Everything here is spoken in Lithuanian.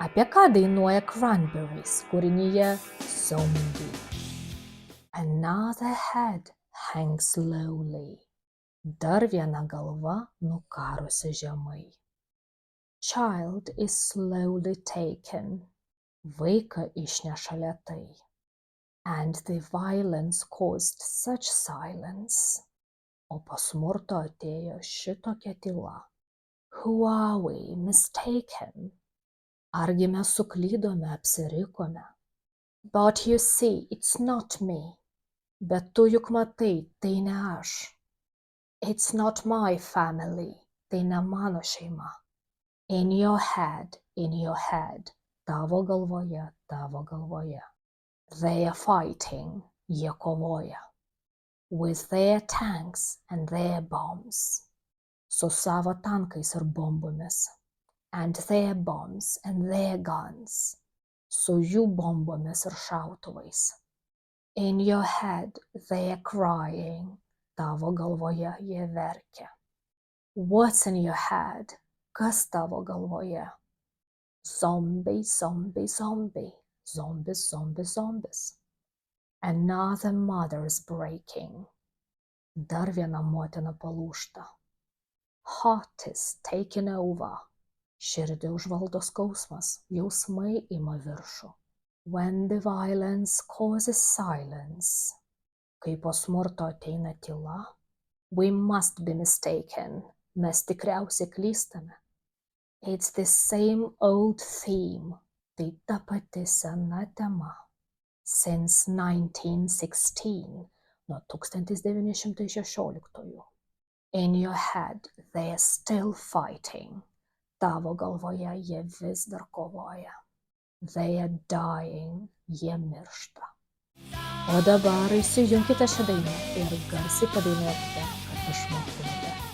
Apie ką dainuoja Cranberries kūrinyje Zombie? Another head hangs slowly. Dar viena galva nukarusi žemai. Child is slowly taken. Vaiką išneša lėtai. And the violence caused such silence. O po smurto atėjo šitokia tyla. Who are we mistaken? Argi mes suklydome, apsirikome? But you see, it's not me. Bet tu juk matai, tai ne aš. It's not my family. Tai ne mano šeima. In your head, tavo galvoje, tavo galvoje. They are fighting, jie kovoja. With their tanks and their bombs. Su savo tankais ir bombomis. And their bombs and their guns. Su jų bombomis ir šautuvais. In your head they are crying. Tavo galvoje jie verkia. What's in your head? Kas tavo galvoje? Zombie, zombie, zombie. Zombies, zombies, zombies. Another mother is breaking. Dar viena motina palūžta. Heart is taken over. Širdį užvaldo skausmas, jausmai ima viršų. When the violence causes silence. Kai po smurto ateina tyla, we must be mistaken. Mes tikriausiai klystame. It's the same old theme. Tai ta pati sena tema. Since 1916. Nuo 1916. In your head they are still fighting. Tavo galvoje jie vis dar kovoja. They are dying. Jie miršta. O dabar įsijunkite šią dainą ir garsiai padainuokite, kad išmoktumėte.